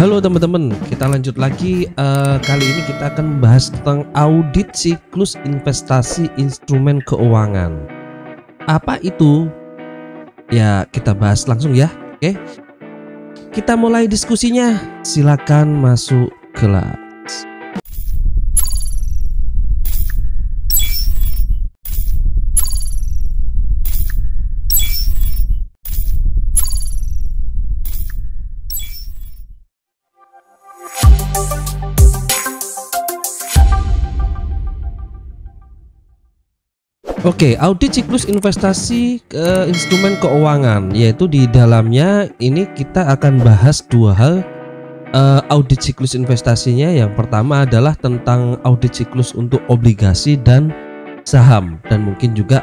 Halo teman-teman, kita lanjut lagi. Kali ini kita akan membahas tentang audit siklus investasi instrumen keuangan. Apa itu? Ya, kita bahas langsung ya. Oke, kita mulai diskusinya. Silakan masuk kelas. Oke, audit siklus investasi instrumen keuangan, yaitu di dalamnya ini kita akan bahas dua hal. Audit siklus investasinya yang pertama adalah tentang audit siklus untuk obligasi dan saham, dan mungkin juga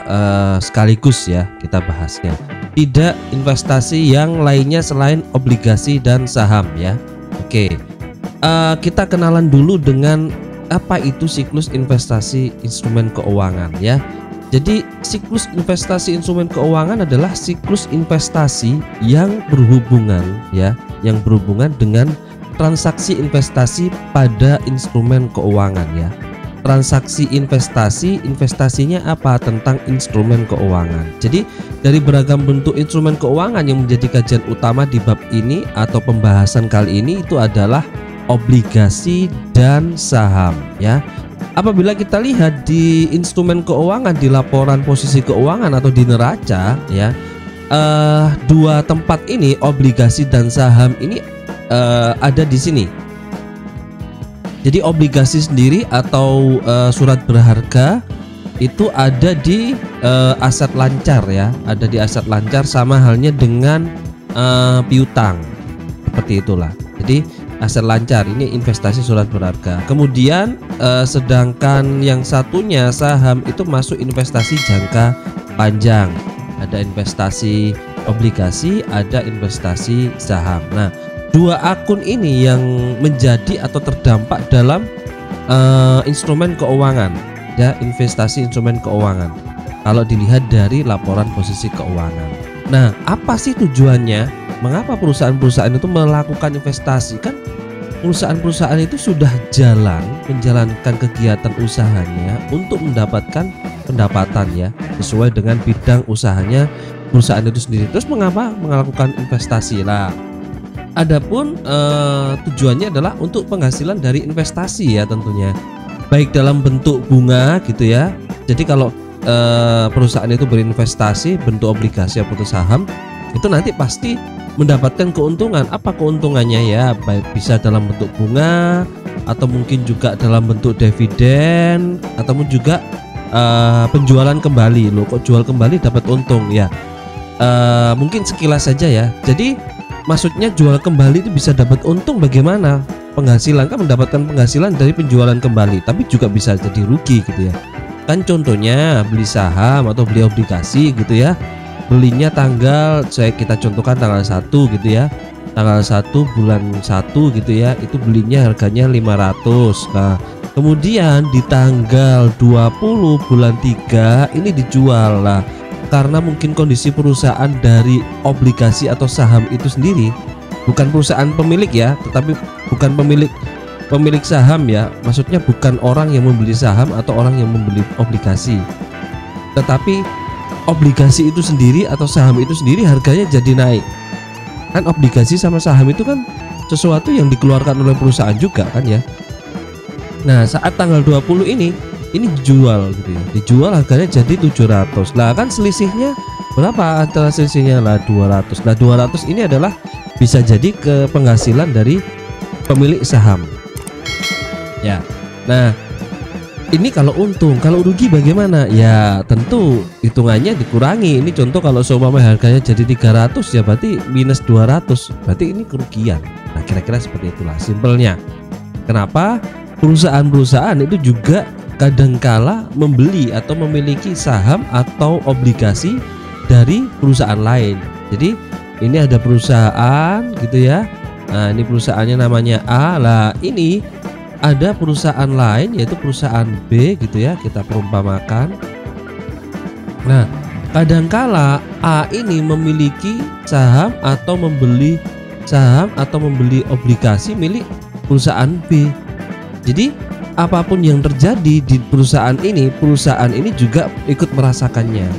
sekaligus ya kita bahasnya. Tidak investasi yang lainnya selain obligasi dan saham ya. Oke, kita kenalan dulu dengan apa itu siklus investasi instrumen keuangan ya. Jadi siklus investasi instrumen keuangan adalah siklus investasi yang berhubungan dengan transaksi investasi pada instrumen keuangan ya. Transaksi investasinya apa? Tentang instrumen keuangan. Jadi dari beragam bentuk instrumen keuangan yang menjadi kajian utama di bab ini atau pembahasan kali ini itu adalah obligasi dan saham ya. Apabila kita lihat di instrumen keuangan, di laporan posisi keuangan atau di neraca ya, dua tempat ini, obligasi dan saham ini ada di sini. Jadi obligasi sendiri atau surat berharga itu ada di aset lancar ya, ada di aset lancar, sama halnya dengan piutang, seperti itulah. Jadi aset lancar ini investasi surat berharga. Kemudian sedangkan yang satunya saham itu masuk investasi jangka panjang. Ada investasi obligasi, ada investasi saham. Nah, dua akun ini yang menjadi atau terdampak dalam instrumen keuangan ya, investasi instrumen keuangan. Kalau dilihat dari laporan posisi keuangan. Nah, apa sih tujuannya? Mengapa perusahaan-perusahaan itu melakukan investasi? Kan perusahaan-perusahaan itu sudah menjalankan kegiatan usahanya untuk mendapatkan pendapatan ya, sesuai dengan bidang usahanya perusahaan itu sendiri. Terus mengapa melakukan investasi lah? Adapun tujuannya adalah untuk penghasilan dari investasi ya tentunya, baik dalam bentuk bunga gitu ya. Jadi kalau perusahaan itu berinvestasi bentuk obligasi atau saham, itu nanti pasti mendapatkan keuntungan. Apa keuntungannya ya? Baik bisa dalam bentuk bunga, atau mungkin juga dalam bentuk dividen, ataupun juga penjualan kembali. Loh, kok jual kembali dapat untung ya? Mungkin sekilas saja ya. Jadi maksudnya jual kembali itu bisa dapat untung bagaimana? Penghasilan, kan mendapatkan penghasilan dari penjualan kembali, tapi juga bisa jadi rugi gitu ya. Kan contohnya beli saham atau beli obligasi gitu ya. Belinya kita contohkan tanggal 1 gitu ya, tanggal 1 bulan 1 gitu ya, itu belinya harganya 500. Nah kemudian di tanggal 20 bulan 3 ini dijual lah, karena mungkin kondisi perusahaan dari obligasi atau saham itu sendiri, bukan perusahaan pemilik ya, tetapi bukan pemilik saham ya, maksudnya bukan orang yang membeli saham atau orang yang membeli obligasi, tetapi obligasi itu sendiri atau saham itu sendiri harganya jadi naik. Kan obligasi sama saham itu kan sesuatu yang dikeluarkan oleh perusahaan juga kan ya. Nah saat tanggal 20 ini dijual gitu ya, dijual harganya jadi 700. Lah kan selisihnya berapa antara selisihnya? Lah 200. Nah 200 ini adalah bisa jadi ke penghasilan dari pemilik saham ya. Nah ini kalau untung. Kalau rugi bagaimana? Ya tentu hitungannya dikurangi. Ini contoh kalau seumpama harganya jadi 300 ya berarti minus 200, berarti ini kerugian. Nah kira-kira seperti itulah simpelnya. Kenapa perusahaan-perusahaan itu juga kadangkala membeli atau memiliki saham atau obligasi dari perusahaan lain. Jadi ini ada perusahaan gitu ya. Nah ini perusahaannya namanya A. Lah ini ada perusahaan lain yaitu perusahaan B gitu ya, kita perumpamakan. Nah kadangkala A ini memiliki saham atau membeli saham atau membeli obligasi milik perusahaan B. Jadi apapun yang terjadi di perusahaan ini juga ikut merasakannya.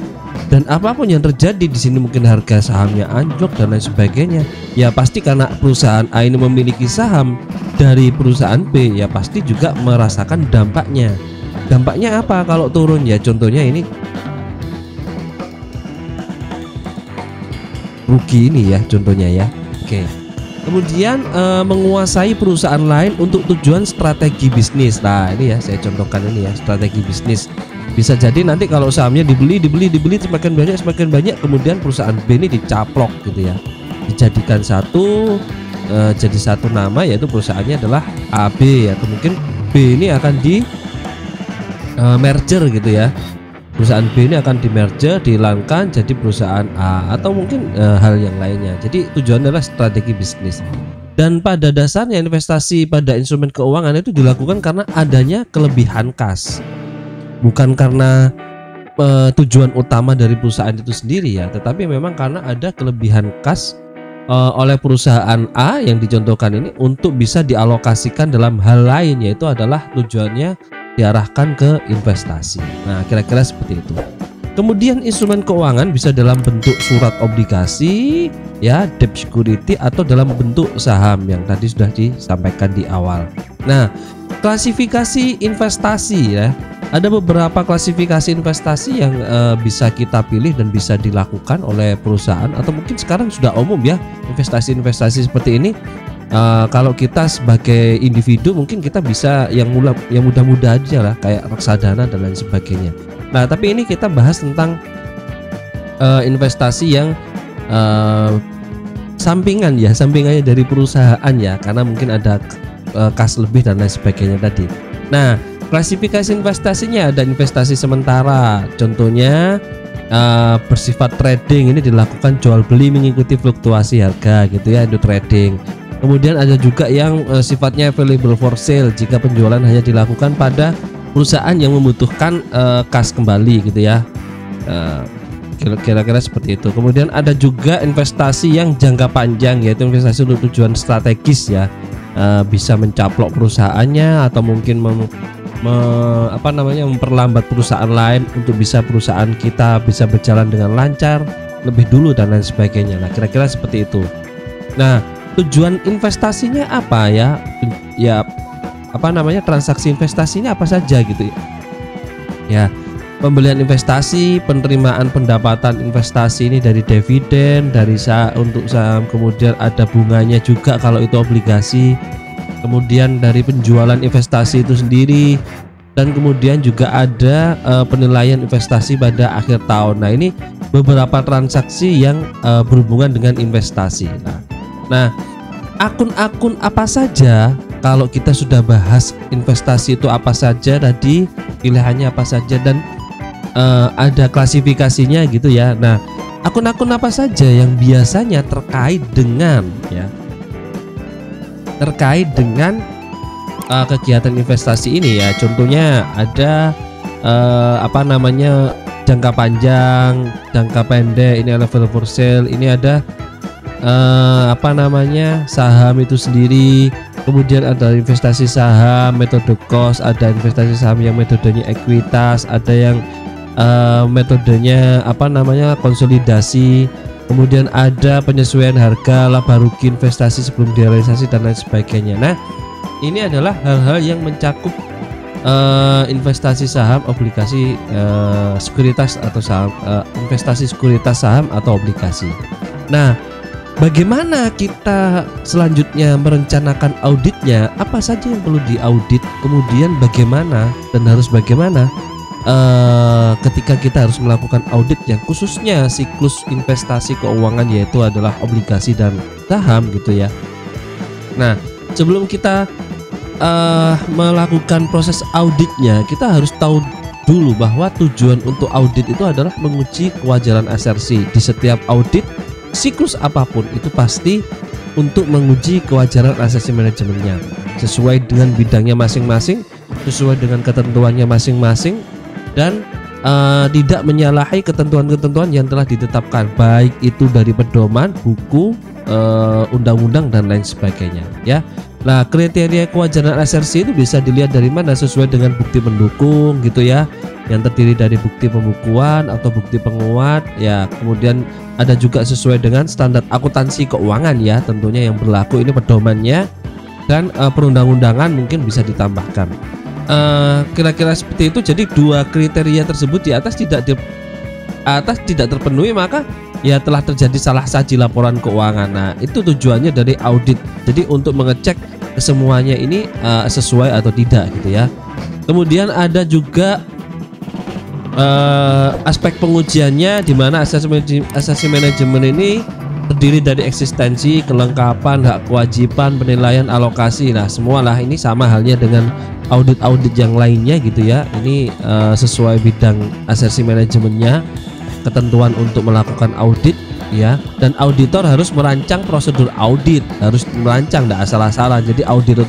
Dan apapun yang terjadi di sini, mungkin harga sahamnya anjlok dan lain sebagainya, ya pasti karena perusahaan A ini memiliki saham dari perusahaan B, ya pasti juga merasakan dampaknya. Dampaknya apa kalau turun? Ya contohnya ini rugi ini ya contohnya ya. Oke. Kemudian menguasai perusahaan lain untuk tujuan strategi bisnis. Nah ini ya saya contohkan ini ya, strategi bisnis. Bisa jadi nanti kalau sahamnya dibeli semakin banyak, kemudian perusahaan B ini dicaplok gitu ya, dijadikan jadi satu nama, yaitu perusahaannya adalah AB, atau mungkin B ini akan di merger gitu ya. Perusahaan B ini akan di-merger, dihilangkan jadi perusahaan A, atau mungkin hal yang lainnya. Jadi tujuannya adalah strategi bisnis. Dan pada dasarnya investasi pada instrumen keuangan itu dilakukan karena adanya kelebihan kas, bukan karena tujuan utama dari perusahaan itu sendiri ya, tetapi memang karena ada kelebihan kas oleh perusahaan A yang dicontohkan ini untuk bisa dialokasikan dalam hal lain, yaitu adalah tujuannya diarahkan ke investasi. Nah kira-kira seperti itu. Kemudian instrumen keuangan bisa dalam bentuk surat obligasi ya, debt security, atau dalam bentuk saham yang tadi sudah disampaikan di awal. Nah klasifikasi investasi ya, ada beberapa klasifikasi investasi yang bisa kita pilih dan bisa dilakukan oleh perusahaan, atau mungkin sekarang sudah umum ya investasi-investasi seperti ini. Kalau kita sebagai individu mungkin kita bisa yang mudah-mudah aja lah, kayak reksadana dan lain sebagainya. Nah tapi ini kita bahas tentang investasi yang sampingannya dari perusahaan ya, karena mungkin ada kas lebih dan lain sebagainya tadi. Nah klasifikasi investasinya ada investasi sementara, contohnya bersifat trading, ini dilakukan jual beli mengikuti fluktuasi harga gitu ya, itu trading. Kemudian ada juga yang sifatnya available for sale, jika penjualan hanya dilakukan pada perusahaan yang membutuhkan kas kembali gitu ya, kira-kira seperti itu. Kemudian ada juga investasi yang jangka panjang, yaitu investasi untuk tujuan strategis ya, bisa mencaplok perusahaannya atau mungkin memperlambat perusahaan lain untuk bisa perusahaan kita bisa berjalan dengan lancar lebih dulu dan lain sebagainya. Nah kira-kira seperti itu. Nah tujuan investasinya apa ya? Ya transaksi investasinya apa saja gitu ya. Ya, pembelian investasi, penerimaan pendapatan investasi ini dari dividen, dari untuk saham, kemudian ada bunganya juga kalau itu obligasi. Kemudian dari penjualan investasi itu sendiri, dan kemudian juga ada penilaian investasi pada akhir tahun. Nah ini beberapa transaksi yang berhubungan dengan investasi. Nah akun-akun apa saja, kalau kita sudah bahas investasi itu apa saja tadi, pilihannya apa saja, dan ada klasifikasinya gitu ya. Nah akun-akun apa saja yang biasanya terkait dengan kegiatan investasi ini ya, contohnya ada jangka panjang, jangka pendek, ini available for sale, ini ada saham itu sendiri, kemudian ada investasi saham metode cost, ada investasi saham yang metodenya ekuitas, ada yang metodenya konsolidasi, kemudian ada penyesuaian harga, laba rugi investasi sebelum direalisasi dan lain sebagainya. Nah ini adalah hal-hal yang mencakup investasi saham, obligasi, sekuritas atau saham, investasi sekuritas saham atau obligasi. Nah bagaimana kita selanjutnya merencanakan auditnya, apa saja yang perlu diaudit, kemudian bagaimana dan harus bagaimana ketika kita harus melakukan audit yang khususnya siklus investasi keuangan, yaitu adalah obligasi dan saham gitu ya. Nah sebelum kita melakukan proses auditnya, kita harus tahu dulu bahwa tujuan untuk audit itu adalah menguji kewajaran asersi. Di setiap audit siklus apapun itu pasti untuk menguji kewajaran asersi manajemennya sesuai dengan bidangnya masing-masing, sesuai dengan ketentuannya masing-masing, dan tidak menyalahi ketentuan-ketentuan yang telah ditetapkan, baik itu dari pedoman, buku, undang-undang dan lain sebagainya ya. Nah, kriteria kewajaran asersi itu bisa dilihat dari mana, sesuai dengan bukti pendukung gitu ya, yang terdiri dari bukti pembukuan atau bukti penguat ya. Kemudian ada juga sesuai dengan standar akuntansi keuangan ya, tentunya yang berlaku ini pedomannya, dan perundang-undangan mungkin bisa ditambahkan. Kira-kira seperti itu. Jadi dua kriteria tersebut di atas tidak terpenuhi, maka ya telah terjadi salah saji laporan keuangan. Nah, itu tujuannya dari audit. Jadi untuk mengecek kesemuanya ini sesuai atau tidak gitu ya. Kemudian ada juga aspek pengujiannya, di mana asesmen manajemen ini terdiri dari eksistensi, kelengkapan, hak kewajiban, penilaian, alokasi. Nah, semualah ini sama halnya dengan audit-audit yang lainnya gitu ya. Ini sesuai bidang asesmen manajemennya, ketentuan untuk melakukan audit ya. Dan auditor harus merancang prosedur audit, harus merancang, tidak asal-asalan. Jadi auditor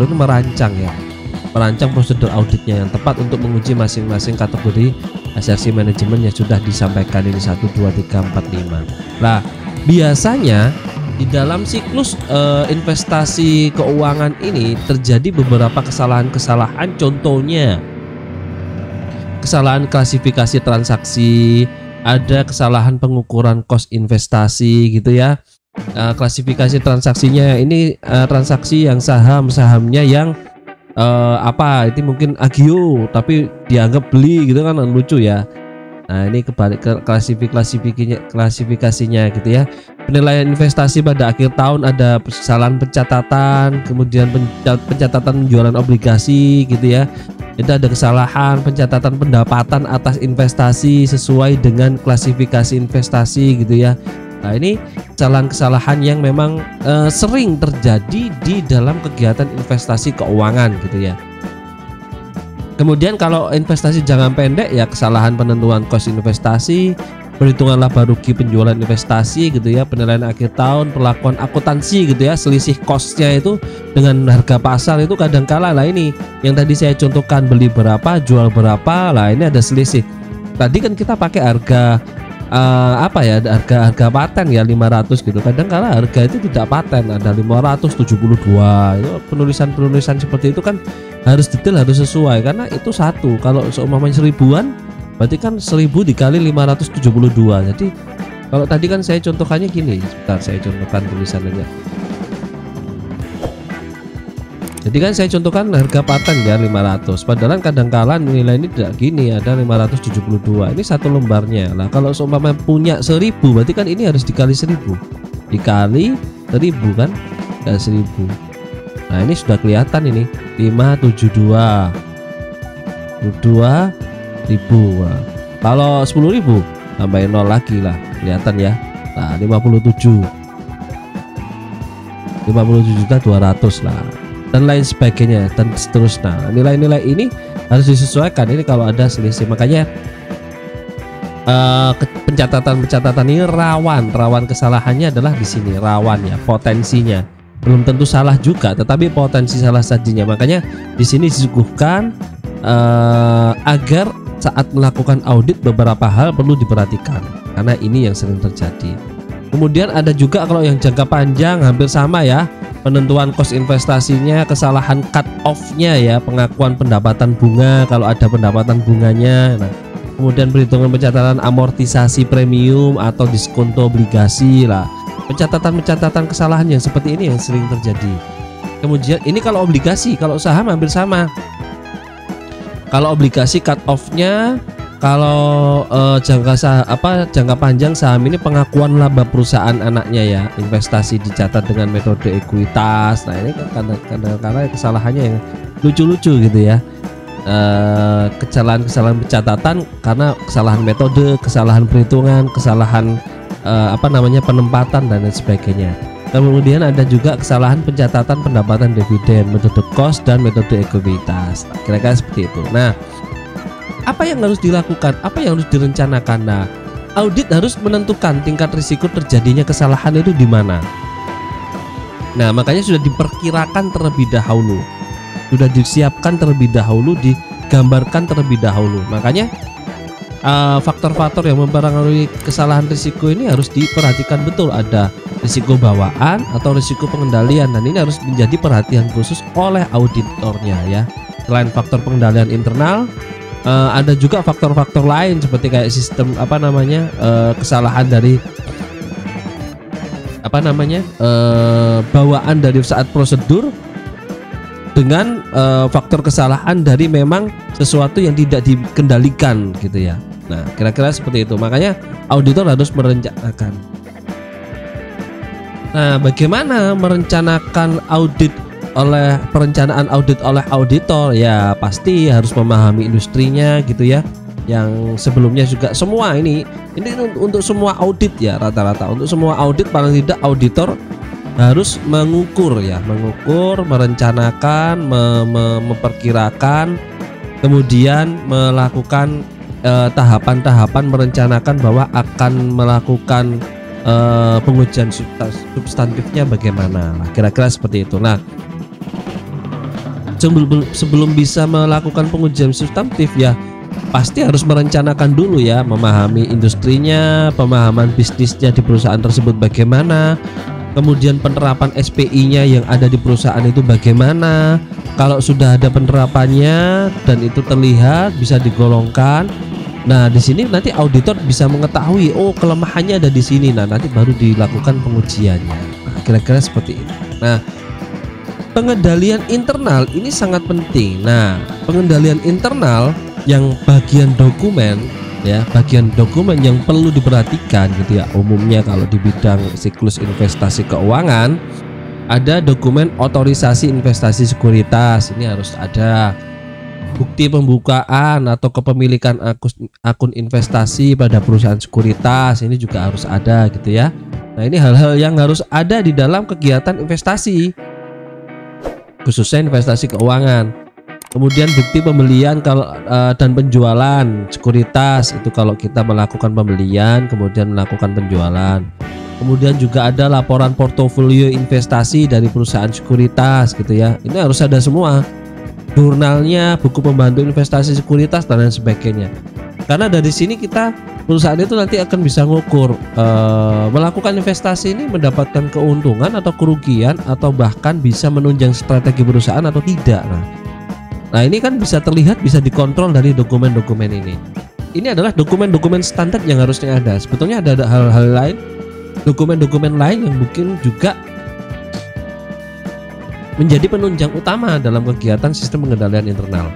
itu merancang ya, merancang prosedur auditnya yang tepat untuk menguji masing-masing kategori asersi manajemen yang sudah disampaikan ini 1, 2, 3, 4, 5. Nah, biasanya di dalam siklus investasi keuangan ini terjadi beberapa kesalahan-kesalahan. Contohnya kesalahan klasifikasi transaksi, ada kesalahan pengukuran kos investasi gitu ya. Klasifikasi transaksinya ini transaksi yang sahamnya yang itu mungkin agio tapi dianggap beli gitu kan, lucu ya. Nah, ini kebalik ke klasifikasinya gitu ya. Penilaian investasi pada akhir tahun ada kesalahan pencatatan, kemudian pencatatan penjualan obligasi gitu ya. Itu ada kesalahan pencatatan pendapatan atas investasi sesuai dengan klasifikasi investasi gitu ya. Nah, ini kesalahan-kesalahan yang memang sering terjadi di dalam kegiatan investasi keuangan gitu ya. Kemudian kalau investasi jangka pendek ya, kesalahan penentuan kos investasi, perhitungan laba rugi penjualan investasi gitu ya, penilaian akhir tahun, perlakuan akuntansi gitu ya, selisih kosnya itu dengan harga pasar itu kadang kala. Lah ini yang tadi saya contohkan, beli berapa jual berapa, lah ini ada selisih. Tadi kan kita pakai harga harga paten ya 500 gitu. Kadang kala harga itu tidak paten, ada 572. Itu penulisan seperti itu kan harus detail, harus sesuai, karena itu satu. Kalau seumpamanya 1000-an berarti kan 1000 dikali 572. Jadi kalau tadi kan saya contohkannya gini, sebentar saya contohkan tulisannya. Jadi kan saya contohkan harga paten ya 500, padahal kadang-kala nilai ini tidak gini, ada 572. Ini satu lembarnya. Nah, kalau seumpamanya punya 1000 berarti kan ini harus dikali 1000 dikali 1000 kan, dan 1000. Nah, ini sudah kelihatan ini 572 2.000. Nah, kalau 10.000 tambahin 0 lagi lah, kelihatan ya. Nah, 57.200 lah, dan lain sebagainya dan seterusnya. Nilai-nilai ini harus disesuaikan ini kalau ada selisih. Makanya pencatatan ini rawan kesalahannya adalah di sini, rawan ya, potensinya belum tentu salah juga, tetapi potensi salah sajinya. Makanya di sini disuguhkan agar saat melakukan audit beberapa hal perlu diperhatikan, karena ini yang sering terjadi. Kemudian ada juga kalau yang jangka panjang hampir sama ya, penentuan kos investasinya, kesalahan cut off-nya ya, pengakuan pendapatan bunga kalau ada pendapatan bunganya. Nah, kemudian perhitungan pencatatan amortisasi premium atau diskonto obligasi lah. Pencatatan kesalahan yang seperti ini yang sering terjadi. Kemudian ini kalau obligasi, kalau saham hampir sama. Kalau obligasi cut off-nya, kalau jangka panjang saham ini pengakuan laba perusahaan anaknya ya, investasi dicatat dengan metode ekuitas. Nah, ini kan kadang-kadang kesalahannya yang lucu-lucu gitu ya. Kesalahan pencatatan karena kesalahan metode, kesalahan perhitungan, kesalahan penempatan dan lain sebagainya. Kemudian ada juga kesalahan pencatatan pendapatan dividen, metode cost dan metode ekuitas. Nah, kira-kira seperti itu. Nah, apa yang harus dilakukan? Apa yang harus direncanakan? Nah, audit harus menentukan tingkat risiko terjadinya kesalahan itu di mana. Nah, makanya sudah diperkirakan terlebih dahulu, sudah disiapkan terlebih dahulu, digambarkan terlebih dahulu. Makanya faktor-faktor yang mempengaruhi kesalahan risiko ini harus diperhatikan betul. Ada risiko bawaan atau risiko pengendalian, dan ini harus menjadi perhatian khusus oleh auditornya ya. Selain faktor pengendalian internal, ada juga faktor-faktor lain seperti kayak sistem kesalahan dari bawaan dari saat prosedur, dengan faktor kesalahan dari memang sesuatu yang tidak dikendalikan gitu ya. Nah, kira-kira seperti itu. Makanya auditor harus merencanakan. Nah, bagaimana merencanakan perencanaan audit oleh auditor? Ya, pasti harus memahami industrinya gitu ya. Yang sebelumnya juga semua ini untuk semua audit ya, rata-rata untuk semua audit paling tidak auditor harus mengukur, merencanakan, memperkirakan, kemudian melakukan tahapan-tahapan merencanakan bahwa akan melakukan pengujian substantifnya bagaimana. Nah, kira-kira seperti itu. Nah, sebelum bisa melakukan pengujian substantif ya pasti harus merencanakan dulu ya, memahami industrinya, pemahaman bisnisnya di perusahaan tersebut bagaimana, kemudian penerapan SPI-nya yang ada di perusahaan itu bagaimana. Kalau sudah ada penerapannya dan itu terlihat bisa digolongkan, nah di sini nanti auditor bisa mengetahui oh kelemahannya ada di sini. Nah, nanti baru dilakukan pengujiannya. Nah, kira-kira seperti itu. Nah, pengendalian internal ini sangat penting. Nah, pengendalian internal yang bagian dokumen ya, bagian dokumen yang perlu diperhatikan gitu ya. Umumnya kalau di bidang siklus investasi keuangan ada dokumen otorisasi investasi sekuritas, ini harus ada. Bukti pembukaan atau kepemilikan akun investasi pada perusahaan sekuritas, ini juga harus ada gitu ya. Nah, ini hal-hal yang harus ada di dalam kegiatan investasi, khususnya investasi keuangan. Kemudian bukti pembelian dan penjualan sekuritas, itu kalau kita melakukan pembelian kemudian melakukan penjualan. Kemudian juga ada laporan portofolio investasi dari perusahaan sekuritas gitu ya. Ini harus ada semua. Jurnalnya, buku pembantu investasi sekuritas dan lain sebagainya. Karena dari sini perusahaan itu nanti akan bisa ngukur melakukan investasi ini mendapatkan keuntungan atau kerugian, atau bahkan bisa menunjang strategi perusahaan atau tidak. Nah, ini kan bisa terlihat, bisa dikontrol dari dokumen-dokumen ini. Ini adalah dokumen-dokumen standar yang harusnya ada. Sebetulnya ada hal-hal lain, dokumen-dokumen lain yang mungkin juga menjadi penunjang utama dalam kegiatan sistem pengendalian internal.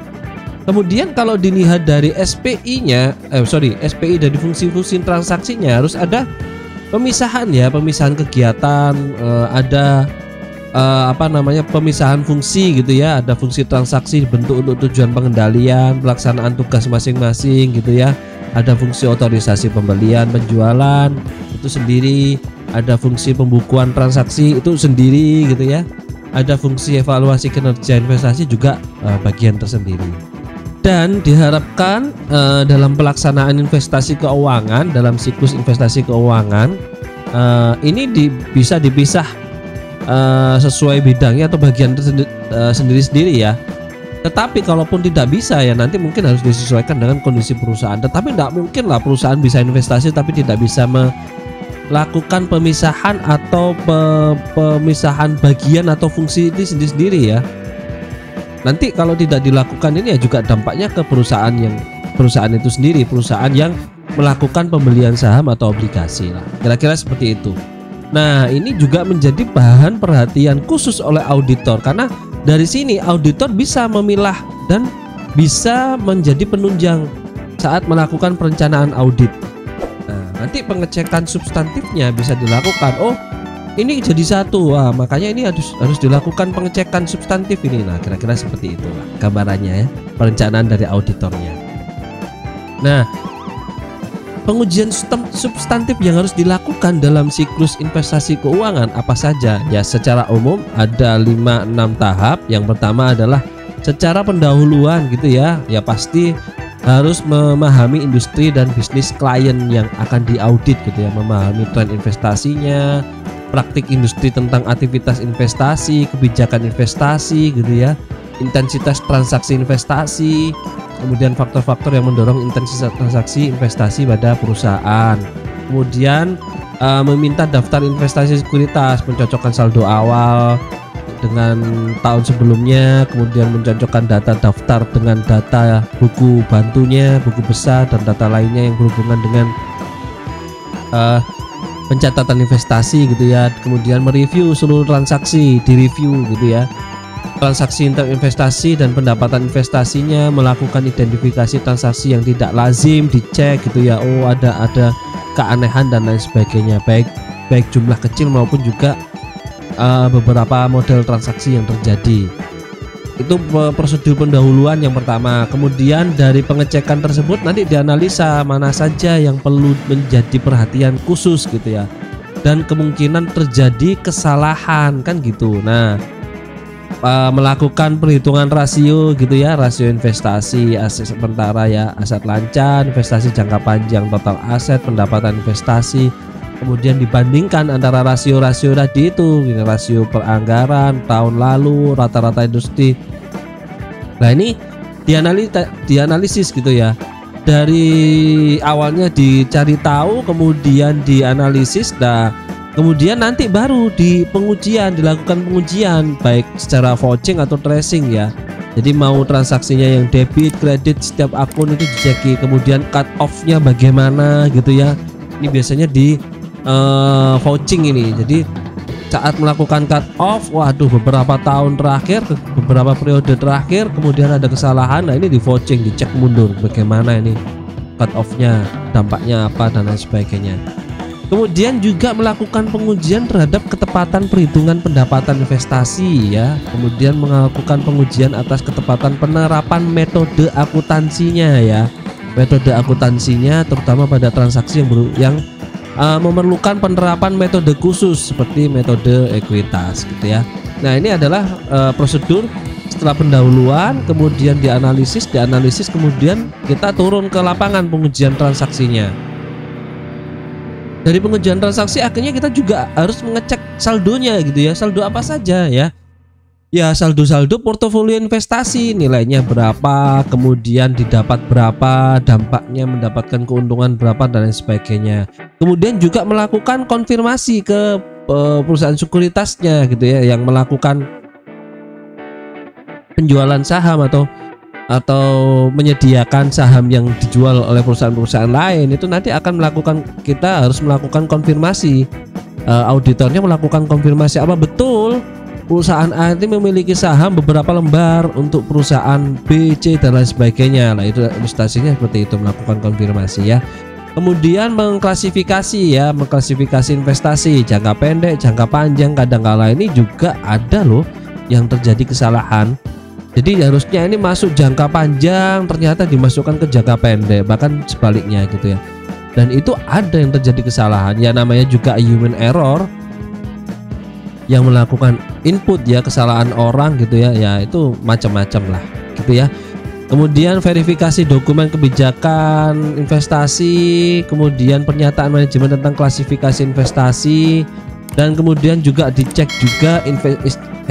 Kemudian kalau dilihat dari SPI-nya, SPI dari fungsi-fungsi transaksinya harus ada pemisahan ya, pemisahan kegiatan, ada pemisahan fungsi gitu ya. Ada fungsi transaksi bentuk untuk tujuan pengendalian, pelaksanaan tugas masing-masing gitu ya. Ada fungsi otorisasi pembelian, penjualan itu sendiri, ada fungsi pembukuan transaksi itu sendiri gitu ya. Ada fungsi evaluasi kinerja investasi juga bagian tersendiri. Dan diharapkan dalam pelaksanaan investasi keuangan, dalam siklus investasi keuangan ini bisa dipisah sesuai bidangnya atau bagian sendiri-sendiri ya. Tetapi kalaupun tidak bisa ya nanti mungkin harus disesuaikan dengan kondisi perusahaan. Tetapi tidak mungkin lah perusahaan bisa investasi tapi tidak bisa melakukan pemisahan atau pemisahan bagian atau fungsi ini sendiri-sendiri ya. Nanti kalau tidak dilakukan ini ya juga dampaknya ke perusahaan itu sendiri, perusahaan yang melakukan pembelian saham atau obligasi lah. Kira-kira seperti itu. Nah, ini juga menjadi bahan perhatian khusus oleh auditor, karena dari sini auditor bisa memilah dan bisa menjadi penunjang saat melakukan perencanaan audit. Nah, nanti pengecekan substantifnya bisa dilakukan. Oh, ini jadi satu. Wah, makanya ini harus dilakukan pengecekan substantif ini. Nah, kira-kira seperti itu gambarannya ya, perencanaan dari auditornya. Nah, pengujian substantif yang harus dilakukan dalam siklus investasi keuangan apa saja? Ya, secara umum ada 5-6 tahap. Yang pertama adalah secara pendahuluan gitu ya. Ya pasti harus memahami industri dan bisnis klien yang akan diaudit gitu ya, memahami tren investasinya, praktik industri tentang aktivitas investasi, kebijakan investasi gitu ya, intensitas transaksi investasi, kemudian faktor-faktor yang mendorong intensitas transaksi investasi pada perusahaan, kemudian meminta daftar investasi sekuritas, mencocokkan saldo awal dengan tahun sebelumnya, kemudian mencocokkan data daftar dengan data buku bantunya, buku besar, dan data lainnya yang berhubungan dengan pencatatan investasi gitu ya. Kemudian mereview seluruh transaksi, direview gitu ya, transaksi investasi dan pendapatan investasinya, melakukan identifikasi transaksi yang tidak lazim, dicek gitu ya, oh ada keanehan dan lain sebagainya, baik jumlah kecil maupun juga beberapa model transaksi yang terjadi. Itu prosedur pendahuluan yang pertama. Kemudian dari pengecekan tersebut nanti dianalisa mana saja yang perlu menjadi perhatian khusus gitu ya, dan kemungkinan terjadi kesalahan kan gitu. Nah, melakukan perhitungan rasio gitu ya, rasio investasi, aset sementara ya, aset lancar, investasi jangka panjang, total aset, pendapatan investasi, kemudian dibandingkan antara rasio-rasio tadi itu, rasio peranggaran tahun lalu, rata-rata industri. Nah ini dianalisis gitu ya, dari awalnya dicari tahu, kemudian dianalisis, nah kemudian nanti baru dilakukan pengujian baik secara vouching atau tracing ya. Jadi mau transaksinya yang debit, kredit, setiap akun itu diceki, kemudian cut off-nya bagaimana gitu ya. Ini biasanya di vouching ini. Jadi saat melakukan cut off, waduh beberapa tahun terakhir, beberapa periode terakhir kemudian ada kesalahan. Nah ini di vouching, dicek mundur bagaimana ini cut off-nya, dampaknya apa dan lain sebagainya. Kemudian juga melakukan pengujian terhadap ketepatan perhitungan pendapatan investasi ya. Kemudian melakukan pengujian atas ketepatan penerapan metode akuntansinya ya. Metode akuntansinya terutama pada transaksi yang memerlukan penerapan metode khusus seperti metode ekuitas gitu ya. Nah, ini adalah prosedur setelah pendahuluan, kemudian dianalisis, kemudian kita turun ke lapangan pengujian transaksinya. Dari pengujian transaksi akhirnya kita juga harus mengecek saldonya gitu ya. Saldo apa saja ya? Ya saldo portofolio investasi, nilainya berapa, kemudian didapat berapa, dampaknya mendapatkan keuntungan berapa dan lain sebagainya. Kemudian juga melakukan konfirmasi ke perusahaan sekuritasnya gitu ya, yang melakukan penjualan saham atau menyediakan saham yang dijual oleh perusahaan-perusahaan lain. Itu nanti kita harus melakukan konfirmasi, auditornya melakukan konfirmasi apa betul perusahaan A ini memiliki saham beberapa lembar untuk perusahaan B, C dan lain sebagainya. Nah itu ilustrasinya seperti itu, melakukan konfirmasi ya. Kemudian mengklasifikasi investasi jangka pendek, jangka panjang. Kadang-kala ini juga ada loh yang terjadi kesalahan. Jadi harusnya ini masuk jangka panjang, ternyata dimasukkan ke jangka pendek, bahkan sebaliknya gitu ya. Dan itu ada yang terjadi kesalahan ya, namanya juga human error, yang melakukan input ya, kesalahan orang gitu ya. Ya itu macam-macam lah gitu ya. Kemudian verifikasi dokumen kebijakan investasi, kemudian pernyataan manajemen tentang klasifikasi investasi, dan kemudian juga dicek juga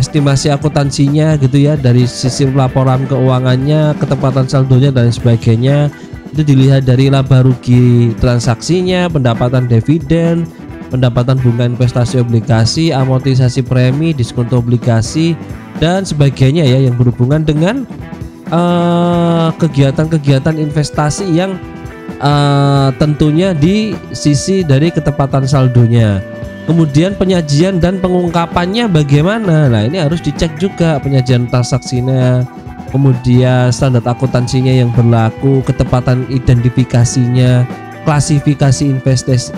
estimasi akuntansinya gitu ya, dari sisi laporan keuangannya, ketepatan saldonya dan sebagainya. Itu dilihat dari laba rugi transaksinya, pendapatan dividen, pendapatan bunga investasi obligasi, amortisasi premi, diskonto obligasi dan sebagainya ya, yang berhubungan dengan kegiatan-kegiatan investasi yang tentunya di sisi dari ketepatan saldonya. Kemudian penyajian dan pengungkapannya bagaimana? Nah ini harus dicek juga penyajian transaksinya, kemudian standar akuntansinya yang berlaku, ketepatan identifikasinya, klasifikasi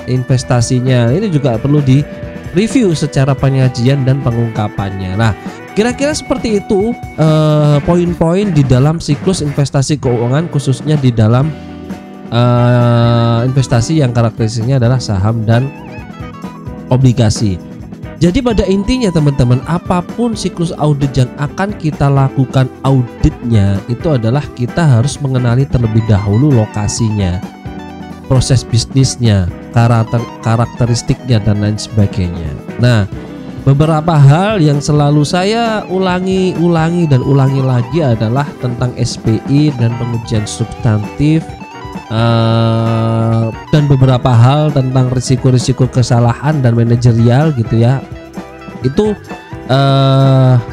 investasinya. Ini juga perlu di review secara penyajian dan pengungkapannya. Nah kira-kira seperti itu poin-poin di dalam siklus investasi keuangan, khususnya di dalam investasi yang karakteristiknya adalah saham dan obligasi. Jadi pada intinya teman-teman, apapun siklus audit yang akan kita lakukan auditnya, itu adalah kita harus mengenali terlebih dahulu lokasinya, proses bisnisnya, karakteristiknya dan lain sebagainya. Nah Beberapa hal yang selalu saya ulangi lagi adalah tentang SPI dan pengujian substantif, dan beberapa hal tentang risiko-risiko kesalahan dan manajerial gitu ya. Itu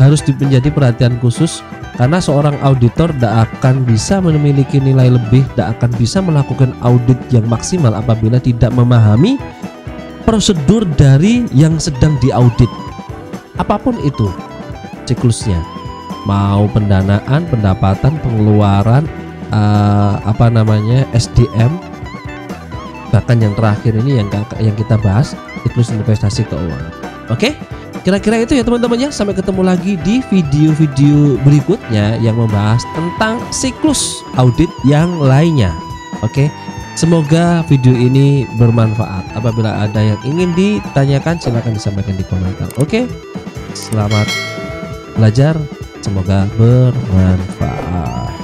harus menjadi perhatian khusus karena seorang auditor tidak akan bisa memiliki nilai lebih, tidak akan bisa melakukan audit yang maksimal apabila tidak memahami prosedur dari yang sedang diaudit, apapun itu siklusnya, mau pendanaan, pendapatan, pengeluaran, SDM, bahkan yang terakhir ini yang kita bahas siklus investasi keuangan. Oke, kira-kira itu ya teman-teman ya. Sampai ketemu lagi di video-video berikutnya yang membahas tentang siklus audit yang lainnya. Oke. Semoga video ini bermanfaat. Apabila ada yang ingin ditanyakan, silahkan disampaikan di komentar. Oke, selamat belajar. Semoga bermanfaat.